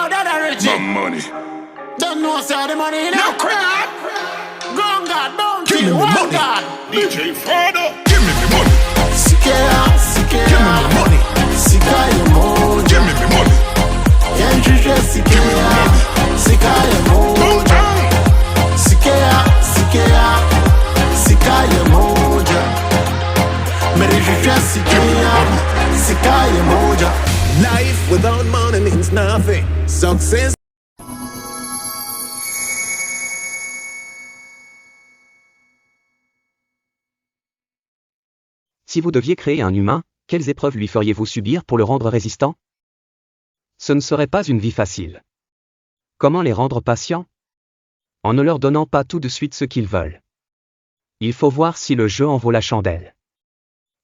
know that I rich. My money. Don't know say the money No now. crap. Gun God, bounty, Give me the one money. God. DJ Father. Give me the money. Sikea, Give me the money. Sikaye moja. Give me the money. Yanjuje sikea, Sikaye Go moja. down. Sikea, Sikaye moja. Merijuje sikea, Sikaye moja. Life without money means nothing. Success. Si vous deviez créer un humain, quelles épreuves lui feriez-vous subir pour le rendre résistant? Ce ne serait pas une vie facile. Comment les rendre patients? En ne leur donnant pas tout de suite ce qu'ils veulent. Il faut voir si le jeu en vaut la chandelle.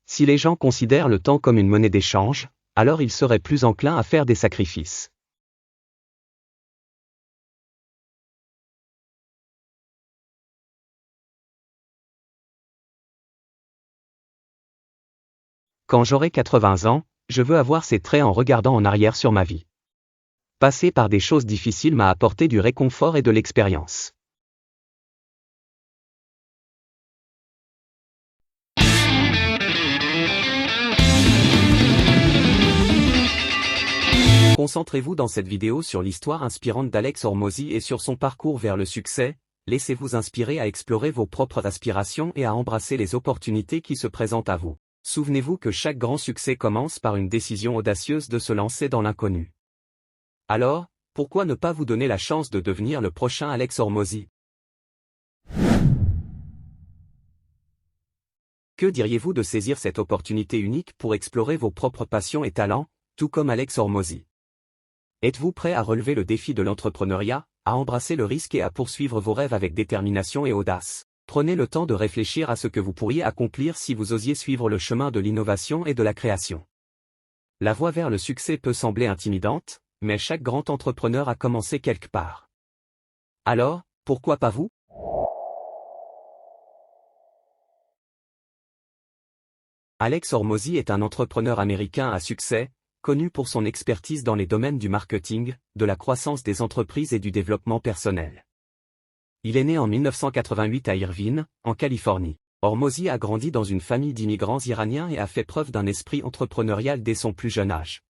Si les gens considèrent le temps comme une monnaie d'échange, alors ils seraient plus enclins à faire des sacrifices. Quand j'aurai 80 ans, je veux avoir ces traits en regardant en arrière sur ma vie. Passer par des choses difficiles m'a apporté du réconfort et de l'expérience. Concentrez-vous dans cette vidéo sur l'histoire inspirante d'Alex Hormozi et sur son parcours vers le succès. Laissez-vous inspirer à explorer vos propres aspirations et à embrasser les opportunités qui se présentent à vous. Souvenez-vous que chaque grand succès commence par une décision audacieuse de se lancer dans l'inconnu. Alors, pourquoi ne pas vous donner la chance de devenir le prochain Alex Hormozi? Que diriez-vous de saisir cette opportunité unique pour explorer vos propres passions et talents, tout comme Alex Hormozi? Êtes-vous prêt à relever le défi de l'entrepreneuriat, à embrasser le risque et à poursuivre vos rêves avec détermination et audace? Prenez le temps de réfléchir à ce que vous pourriez accomplir si vous osiez suivre le chemin de l'innovation et de la création. La voie vers le succès peut sembler intimidante, mais chaque grand entrepreneur a commencé quelque part. Alors, pourquoi pas vous? Alex Hormozi est un entrepreneur américain à succès, connu pour son expertise dans les domaines du marketing, de la croissance des entreprises et du développement personnel. Il est né en 1988 à Irvine, en Californie. Hormozi a grandi dans une famille d'immigrants iraniens et a fait preuve d'un esprit entrepreneurial dès son plus jeune âge.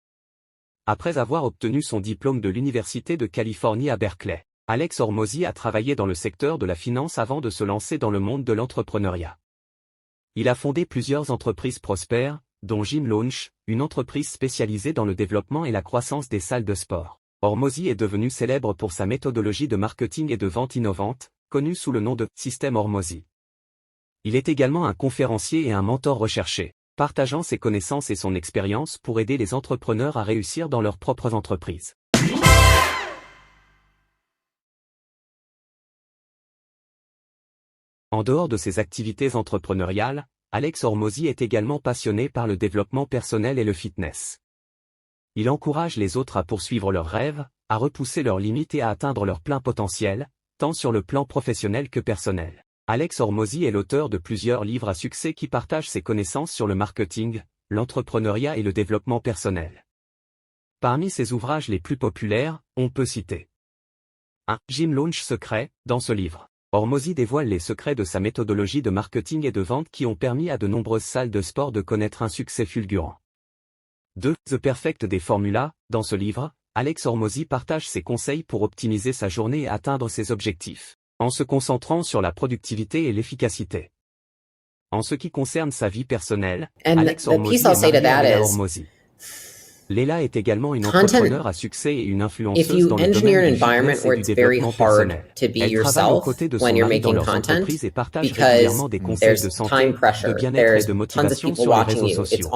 Après avoir obtenu son diplôme de l'Université de Californie à Berkeley, Alex Hormozi a travaillé dans le secteur de la finance avant de se lancer dans le monde de l'entrepreneuriat. Il a fondé plusieurs entreprises prospères, dont Gym Launch, une entreprise spécialisée dans le développement et la croissance des salles de sport. Hormozi est devenu célèbre pour sa méthodologie de marketing et de vente innovante, connue sous le nom de « Système Hormozi ». Il est également un conférencier et un mentor recherché, partageant ses connaissances et son expérience pour aider les entrepreneurs à réussir dans leurs propres entreprises. En dehors de ses activités entrepreneuriales, Alex Hormozi est également passionné par le développement personnel et le fitness. Il encourage les autres à poursuivre leurs rêves, à repousser leurs limites et à atteindre leur plein potentiel, tant sur le plan professionnel que personnel. Alex Hormozi est l'auteur de plusieurs livres à succès qui partagent ses connaissances sur le marketing, l'entrepreneuriat et le développement personnel. Parmi ses ouvrages les plus populaires, on peut citer 1. Gym Launch secret. Dans ce livre, Hormozi dévoile les secrets de sa méthodologie de marketing et de vente qui ont permis à de nombreuses salles de sport de connaître un succès fulgurant. 2. The Perfect des Formulas. Dans ce livre, Alex Hormozi partage ses conseils pour optimiser sa journée et atteindre ses objectifs, en se concentrant sur la productivité et l'efficacité. En ce qui concerne sa vie personnelle, Alex Hormozi est marié à Leila Hormozi. Leila est également une entrepreneure à succès et une influenceuse dans le domaine du fitness et du développement personnel. Elle travaille aux côtés de son mari dans leurs entreprises et partage régulièrement des conseils de santé, de bien-être et de motivation sur les réseaux sociaux.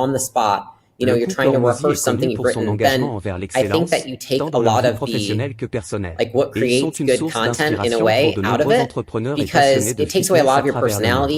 You know, you're trying to rehearse something you've written, then I think that you take a lot of the, like what creates good content in a way out of it, because it takes away a lot of your personality.